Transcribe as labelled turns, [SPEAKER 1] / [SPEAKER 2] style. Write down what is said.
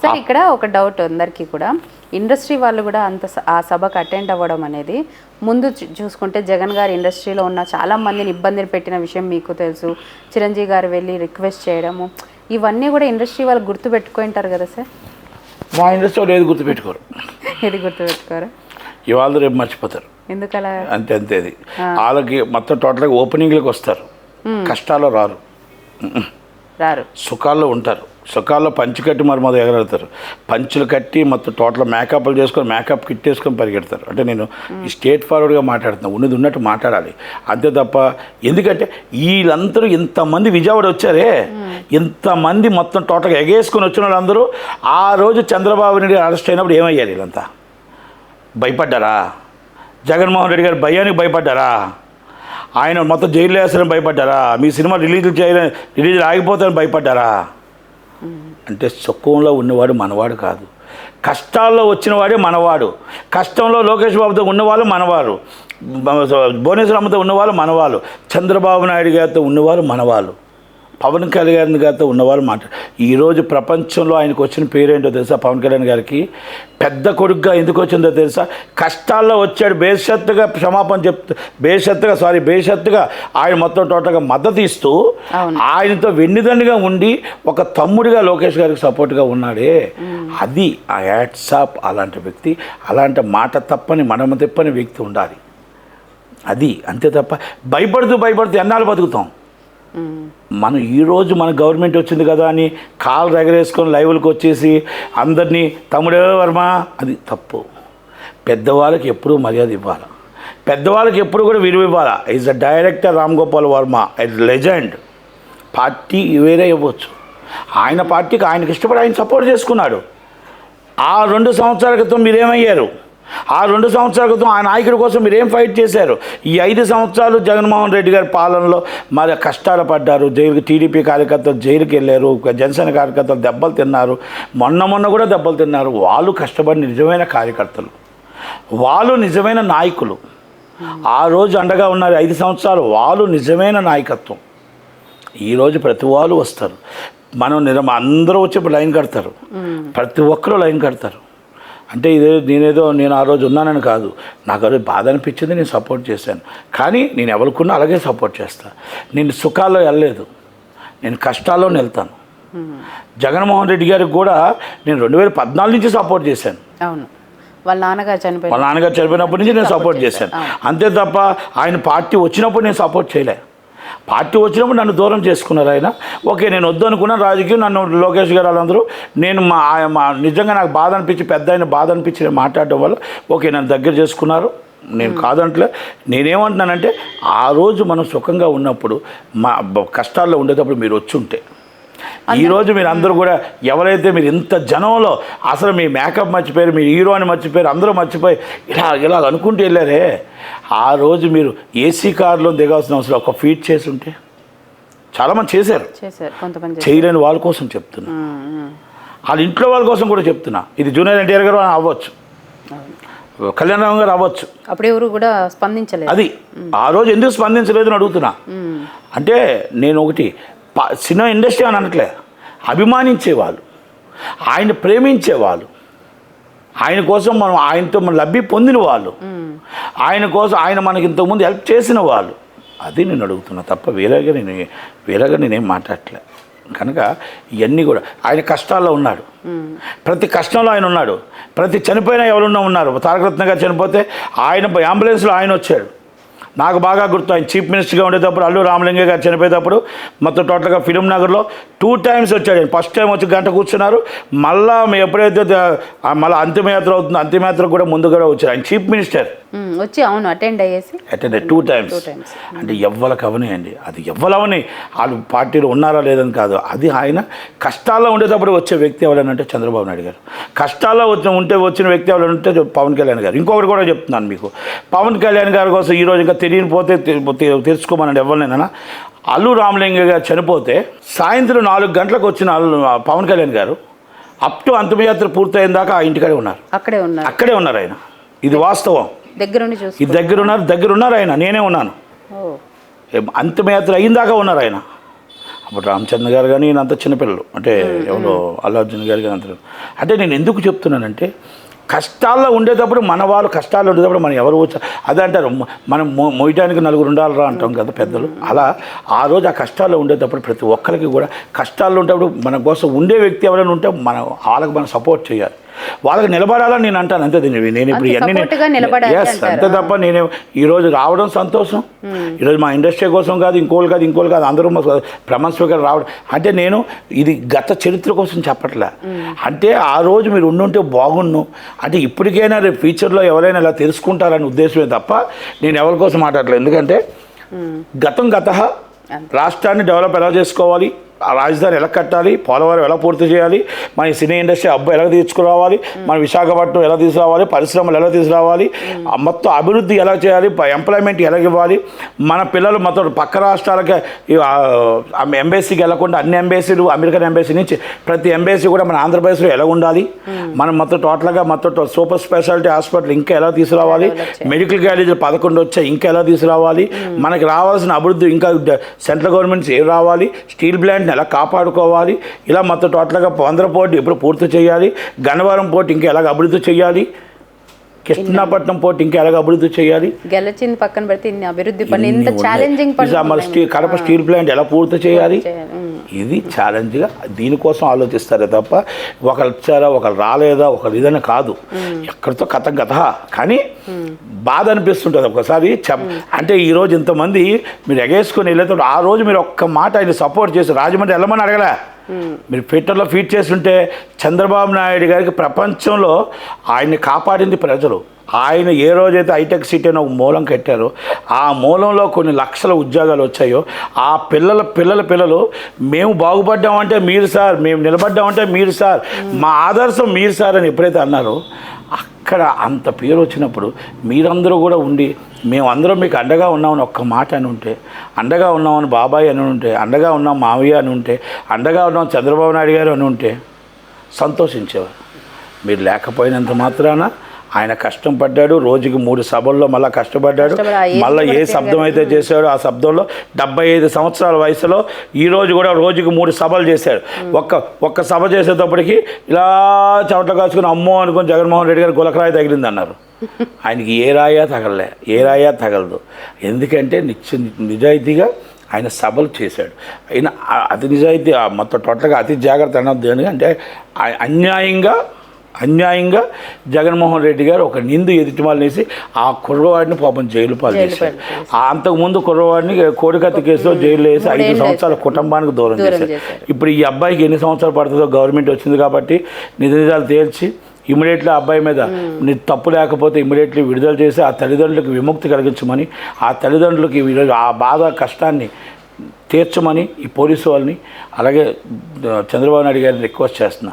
[SPEAKER 1] Sir ఇక్కడ ఒక doubt అందరికీ కూడా ఇండస్ట్రీ వాళ్ళు కూడా అంత ఆ సభకు అటెండ్ అవ్వడం అనేది ముందు చూసుకుంటే జగన్ గారి ఇండస్ట్రీలో ఉన్న చాలా మందిని ఇబ్బందులు పెట్టిన విషయం మీకు తెలుసు. చిరంజీవి గారు వెళ్ళి రిక్వెస్ట్ చేయడము ఇవన్నీ కూడా ఇండస్ట్రీ వాళ్ళు గుర్తుపెట్టుకుంటారు కదా సార్.
[SPEAKER 2] మా ఇండస్ట్రీ వాళ్ళు ఏది గుర్తుపెట్టుకోరు.
[SPEAKER 1] ఏది గుర్తుపెట్టుకోరు?
[SPEAKER 2] ఇవాళ రేపు మర్చిపోతారు.
[SPEAKER 1] ఎందుకలా?
[SPEAKER 2] అంతే అంతేది వాళ్ళకి మొత్తం టోటల్గా ఓపెనింగ్లకు వస్తారు, కష్టాల్లో రారు, సుఖాల్లో ఉంటారు. సుఖాల్లో పంచి కట్టి మరి మొదలు ఎగరెడతారు. పంచులు కట్టి మొత్తం టోటల్ మేకప్లు చేసుకొని మేకప్ కిట్ వేసుకొని పరిగెడతారు. అంటే నేను ఈ స్ట్రేట్ ఫార్వర్డ్గా మాట్లాడుతున్నాను, ఉన్నది ఉన్నట్టు మాట్లాడాలి అంతే తప్ప. ఎందుకంటే వీళ్ళందరూ ఇంతమంది విజయవాడ వచ్చారే, ఇంతమంది మొత్తం టోటల్గా ఎగేసుకొని వచ్చిన వాళ్ళందరూ ఆ రోజు చంద్రబాబు నాయుడు అరెస్ట్ అయినప్పుడు ఏమయ్యారు? వీళ్ళంతా భయపడ్డారా? జగన్మోహన్ రెడ్డి గారు భయానికి భయపడ్డారా? ఆయన మొత్తం జైలు వేస్తారని భయపడ్డారా? మీ సినిమా రిలీజ్ ఆగిపోతారని భయపడ్డారా? అంటే సుఖంలో ఉన్నవాడు మనవాడు కాదు, కష్టాల్లో వచ్చినవాడే మనవాడు. కష్టంలో లోకేష్ బాబుతో ఉన్నవాళ్ళు మనవారు, భువనేశ్వరమ్మతో ఉన్నవాళ్ళు మనవాళ్ళు, చంద్రబాబు నాయుడు గారితో ఉన్నవాళ్ళు మనవాళ్ళు, పవన్ కళ్యాణ్ గారితో ఉన్నవాళ్ళు ఈరోజు ప్రపంచంలో ఆయనకు వచ్చిన పేరేంటో తెలుసా? పవన్ కళ్యాణ్ గారికి పెద్ద కొడుకుగా ఎందుకు వచ్చిందో తెలుసా? కష్టాల్లో వచ్చాడు, బేషత్తుగా క్షమాపణ బేషత్తుగా ఆయన మొత్తం టోటల్గా మద్దతు ఇస్తూ ఆయనతో వెన్నిదండిగా ఉండి ఒక తమ్ముడిగా లోకేష్ గారికి సపోర్ట్గా ఉన్నాడే, అది ఆ యాట్సాప్. అలాంటి వ్యక్తి, అలాంటి మాట తప్పని మనమ తిప్పని వ్యక్తి ఉండాలి. అది అంతే తప్ప భయపడుతూ ఎన్నాళ్ళు బతుకుతాం మనం? ఈరోజు మన గవర్నమెంట్ వచ్చింది కదా అని కాలు రగరేసుకొని లైవ్లకు వచ్చేసి అందరినీ తమ్ముడే వర్మ, అది తప్పు. పెద్దవాళ్ళకి ఎప్పుడూ మర్యాద ఇవ్వాలి, పెద్దవాళ్ళకి ఎప్పుడు కూడా విలువ ఇవ్వాలి. Is a director Ram Gopal Varma, legend. Party వేరే ఇవ్వచ్చు, ఆయన పార్టీకి ఆయనకి ఇష్టపడి ఆయన సపోర్ట్ చేసుకున్నాడు. ఆ 2 సంవత్సరాల క్రితం మీరేమయ్యారు? ఆ 2 సంవత్సరాల క్రితం ఆ నాయకుడి కోసం మీరు ఏం ఫైట్ చేశారు? ఈ 5 సంవత్సరాలు జగన్మోహన్ రెడ్డి గారి పాలనలో మరి కష్టాలు పడ్డారు. జైలుకి టీడీపీ కార్యకర్తలు జైలుకి వెళ్ళారు, జనసేన కార్యకర్తలు దెబ్బలు తిన్నారు, మొన్న కూడా దెబ్బలు తిన్నారు. వాళ్ళు కష్టపడిన నిజమైన కార్యకర్తలు, వాళ్ళు నిజమైన నాయకులు. ఆ రోజు అండగా ఉన్నారు 5 సంవత్సరాలు, వాళ్ళు నిజమైన నాయకత్వం. ఈరోజు ప్రతి వాళ్ళు వస్తారు, మనం అందరూ వచ్చి లైన్ కడతారు, ప్రతి ఒక్కరూ లైన్ కడతారు. అంటే నేను ఆ రోజు ఉన్నానని కాదు, నాకు ఆ రోజు బాధ అనిపించింది, నేను సపోర్ట్ చేశాను. కానీ నేను ఎవరికున్నా అలాగే సపోర్ట్ చేస్తాను. నేను సుఖాల్లో వెళ్ళలేదు, నేను కష్టాల్లో వెళ్తాను. జగన్మోహన్ రెడ్డి గారికి కూడా నేను 2014 నుంచి సపోర్ట్ చేశాను.
[SPEAKER 1] అవును, వాళ్ళ నాన్నగారు
[SPEAKER 2] చనిపోయినప్పటి నుంచి నేను సపోర్ట్ చేశాను. అంతే తప్ప ఆయన పార్టీ వచ్చినప్పుడు నేను సపోర్ట్ చేయలే. పార్టీ వచ్చినప్పుడు నన్ను దూరం చేసుకున్నారు ఆయన. ఓకే, నేను వద్దు అనుకున్నాను రాజకీయం, నన్ను లోకేష్ గారు వాళ్ళందరూ నేను నిజంగా నాకు బాధ అనిపించి పెద్ద ఆయన బాధ అనిపించి నేను మాట్లాడడం వల్ల ఓకే నన్ను దగ్గర చేసుకున్నారు. నేను కాదంటలే. నేనేమంటున్నానంటే ఆ రోజు మనం సుఖంగా ఉన్నప్పుడు మా కష్టాల్లో ఉండేటప్పుడు మీరు వచ్చి ఉంటే, ఈరోజు మీరు అందరూ కూడా ఎవరైతే మీరు ఇంత జనంలో అసలు మీ మేకప్ మర్చిపోయారు, మీ హీరో అని మర్చిపోయారు, అందరూ మర్చిపోయి ఇలా అనుకుంటూ వెళ్ళారే, ఆ రోజు మీరు ఏసీ కారులో దిగాల్సిన అవసరం ఒక ఫీట్ చేసి ఉంటే. చాలామంది చేశారు, చేయలేని వాళ్ళ కోసం చెప్తున్నా, వాళ్ళ ఇంట్లో వాళ్ళ కోసం కూడా చెప్తున్నా. ఇది జూనియర్ ఎన్టీఆర్ గారు అవ్వచ్చు, కళ్యాణరామ్ గారు అవ్వచ్చు,
[SPEAKER 1] అప్పుడు ఎవరు కూడా స్పందించలేదు.
[SPEAKER 2] అది ఆ రోజు ఎందుకు స్పందించలేదు అని అడుగుతున్నా. అంటే నేను ఒకటి సినిమా ఇండస్ట్రీ అని అనట్లే, అభిమానించేవాళ్ళు, ఆయన ప్రేమించేవాళ్ళు, ఆయన కోసం ఆయనతో లబ్ధి పొందిన వాళ్ళు, ఆయన కోసం ఆయన మనకి ఇంతకుముందు హెల్ప్ చేసిన వాళ్ళు, అది నేను అడుగుతున్నా తప్ప వేరేగా నేనేం మాట్లాడలే. కనుక ఇవన్నీ కూడా ఆయన కష్టాల్లో ఉన్నాడు, ప్రతి కష్టంలో ఆయన ఉన్నాడు. ప్రతి చనిపోయినా ఎవరున్నా ఉన్నారు. తారకరత్న గారు చనిపోతే ఆయన అంబులెన్స్లో ఆయన వచ్చాడు. నాకు బాగా గుర్తు, ఆయన చీఫ్ మినిస్టర్గా ఉండేటప్పుడు అల్లు రామలింగ గారు చనిపోయేటప్పుడు మొత్తం టోటల్గా ఫిలిం నగర్లో 2 times వచ్చాడు. ఫస్ట్ టైం వచ్చి గంట కూర్చున్నారు, మళ్ళీ ఎప్పుడైతే మళ్ళీ అంతిమయాత్ర అవుతుందో అంతిమయాత్ర కూడా ముందు కూడా వచ్చారు. ఆయన చీఫ్ మినిస్టర్
[SPEAKER 1] వచ్చి అటెండ్
[SPEAKER 2] 2 times. అంటే ఎవ్వరికి అవనియండి, అది ఎవ్వలవని వాళ్ళు పార్టీలో ఉన్నారా లేదని కాదు, అది ఆయన కష్టాల్లో ఉండేటప్పుడు వచ్చే వ్యక్తి ఎవరైనా చంద్రబాబు నాయుడు గారు. కష్టాల్లో వచ్చిన వ్యక్తి ఎవరైనా పవన్ కళ్యాణ్ గారు. ఇంకొకటి కూడా చెప్తున్నాను మీకు, పవన్ కళ్యాణ్ గారి కోసం ఈరోజు ఇంకా తెలియనిపోతే తెలుసుకోమనండి ఎవరినైనా. అల్లు రామలింగ గారు చనిపోతే సాయంత్రం 4 గంటలకు వచ్చిన పవన్ కళ్యాణ్ గారు అప్ టు అంతిమయాత్ర పూర్తయిన దాకా ఆ ఇంటికాడే ఉన్నారు, అక్కడే ఉన్నారు ఆయన. ఇది వాస్తవం, దగ్గరున్నారు ఆయన. నేనే ఉన్నాను, అంతిమయాత్ర అయిన దాకా ఉన్నారు ఆయన. అప్పుడు రామచంద్ర గారు కానీ ఈయన అంత చిన్నపిల్లలు, అంటే ఎవరో అల్లు అర్జున్ గారు కానీ అంత. అంటే నేను ఎందుకు చెప్తున్నానంటే కష్టాల్లో ఉండేటప్పుడు మన వాళ్ళు కష్టాల్లో ఉండేటప్పుడు మనం ఎవరు అదే అంటారు, మనం మోయటానికి నలుగురు ఉండాలిరా అంటాం కదా పెద్దలు. అలా ఆ రోజు ఆ కష్టాల్లో ఉండేటప్పుడు ప్రతి ఒక్కరికి కూడా కష్టాల్లో ఉండేటప్పుడు మన కోసం ఉండే వ్యక్తి ఎవరైనా ఉంటే వాళ్ళకి మనం సపోర్ట్ చేయాలి, వాళ్ళకి నిలబడాలని నేను అంటాను. అంతే నేను ఇప్పుడు ఎస్ అంతే తప్ప నేను ఈరోజు రావడం సంతోషం, ఈరోజు మా ఇండస్ట్రీ కోసం కాదు, ఇంకోళ్ళు కాదు అందరూ ప్రమాణ స్వీకారం రావడం అంటే నేను ఇది గత చరిత్ర కోసం చెప్పట్లే. అంటే ఆ రోజు మీరు ఉండుంటే బాగుండు, అంటే ఇప్పటికైనా రేపు ఫ్యూచర్లో ఎవరైనా ఇలా తెలుసుకుంటారనే ఉద్దేశమే తప్ప నేను ఎవరి కోసం మాట్లాడలేదు. ఎందుకంటే గత రాష్ట్రాన్ని డెవలప్ ఎలా చేసుకోవాలి, ఆ రాజధాని ఎలా కట్టాలి, పోలవరం ఎలా పూర్తి చేయాలి, మన సినీ ఇండస్ట్రీ అబ్బాయి ఎలా తీసుకురావాలి, మన విశాఖపట్నం ఎలా తీసుకురావాలి, పరిశ్రమలు ఎలా తీసుకురావాలి, మొత్తం అభివృద్ధి ఎలా చేయాలి, ఎంప్లాయ్మెంట్ ఎలా ఇవ్వాలి, మన పిల్లలు మొత్తం పక్క రాష్ట్రాలకి ఎంబసీకి వెళ్ళకుండా అన్ని ఎంబసీలు అమెరికన్ ఎంబసీ నుంచి ప్రతి ఎంబసీ కూడా మన ఆంధ్రప్రదేశ్లో ఎలా ఉండాలి, మనం మొత్తం టోటల్గా మొత్తం సూపర్ స్పెషాలిటీ హాస్పిటల్ ఇంకా ఎలా తీసుకురావాలి, మెడికల్ కాలేజీలు 11 వచ్చాయి ఇంకా ఎలా తీసుకురావాలి, మనకి రావాల్సిన అభివృద్ధి ఇంకా సెంట్రల్ గవర్నమెంట్స్ ఏం రావాలి, స్టీల్ ప్లాంట్ ఎలా కాపాడుకోవాలి, ఇలా మొత్తం టోటల్గా 100 పోర్టు ఎప్పుడు పూర్తి చేయాలి, గన్నవరం పోర్టు ఇంకా ఎలాగ అభివృద్ధి చేయాలి, కృష్ణాపట్నం పోర్టు ఇంకా ఎలాగ అభివృద్ధి చేయాలి,
[SPEAKER 1] గెలచింది పక్కన పెడితే ఇన్ని అభివృద్ధి పనులు, ఇంత ఛాలెంజింగ్
[SPEAKER 2] మన కడప స్టీల్ ప్లాంట్ ఎలా పూర్తి చేయాలి, ఇది ఛాలెంజ్గా దీనికోసం ఆలోచిస్తారే తప్ప ఒకరు వచ్చారా ఒకరు రాలేదా ఒకరు ఇదని కాదు. ఎక్కడితో గత కానీ బాధ అనిపిస్తుంటుంది ఒకసారి. అంటే ఈరోజు ఇంతమంది మీరు ఎగేసుకొని వెళ్ళేటప్పుడు ఆ రోజు మీరు ఒక్క మాట ఆయన సపోర్ట్ చేసి రాజమండ్రి వెళ్ళమని అడగలే, మీరు ట్విట్టర్లో ఫీడ్ చేస్తుంటే చంద్రబాబు నాయుడు గారికి ప్రపంచంలో ఆయన్ని కాపాడింది ప్రజలు. ఆయన ఏ రోజైతే హైటెక్ సిటీ అని ఒక మూలం కట్టారో ఆ మూలంలో కొన్ని లక్షల ఉద్యోగాలు వచ్చాయో ఆ పిల్లలు మేము బాగుపడ్డామంటే మీరు సార్, మేము నిలబడ్డామంటే మీరు సార్, మా ఆదర్శం మీరు సార్ అని ఎప్పుడైతే అన్నారో అక్కడ అంత పేరు వచ్చినప్పుడు మీరందరూ కూడా ఉండి మేమందరం మీకు అండగా ఉన్నామని ఒక్క మాట అని ఉంటే, అండగా ఉన్నామని బాబాయ్ అని ఉంటే, అండగా ఉన్నాం మావయ్య అని ఉంటే, అండగా ఉన్నాం చంద్రబాబు నాయుడు గారు అని ఉంటే సంతోషించేవారు. మీరు లేకపోయినంత మాత్రాన ఆయన కష్టం పడ్డాడు, రోజుకి 3 సభల్లో మళ్ళీ కష్టపడ్డాడు, మళ్ళీ ఏ శబ్దం అయితే చేశాడో ఆ శబ్దంలో 75 సంవత్సరాల వయసులో ఈరోజు కూడా రోజుకి 3 సభలు చేశాడు. ఒక్క సభ చేసేటప్పటికి ఇలా చెమట కాచుకుని అమ్మో అనుకుని జగన్మోహన్ రెడ్డి గారు గులకరాయి తగిలింది అన్నారు. ఆయనకి ఏ రాయా తగలదు. ఎందుకంటే నిజాయితీగా ఆయన సభలు చేశాడు. ఆయన అతి నిజాయితీ మొత్తం టోటల్గా అతి జాగ్రత్త అన్నది. ఎందుకంటే అన్యాయంగా జగన్మోహన్ రెడ్డి గారు ఒక నిందు ఎదుటిమాలను వేసి ఆ కుర్రవాడిని పాపం జైలు పాలు చేశారు. అంతకుముందు కుర్రవాడిని కోడికత్తి కేసులో జైల్లో వేసి 5 సంవత్సరాల కుటుంబానికి దూరం చేశారు. ఇప్పుడు ఈ అబ్బాయికి ఎన్ని సంవత్సరాలు పడుతుందో గవర్నమెంట్ వచ్చింది కాబట్టి నిజాలు తేల్చి ఇమీడియట్లీ అబ్బాయి మీద తప్పు లేకపోతే ఇమీడియట్లీ విడుదల చేసి ఆ తల్లిదండ్రులకు విముక్తి కలిగించమని, ఆ తల్లిదండ్రులకి ఈరోజు ఆ బాధ కష్టాన్ని తీర్చమని ఈ పోలీసు వాళ్ళని అలాగే చంద్రబాబు నాయుడు గారిని రిక్వెస్ట్ చేస్తున్నా.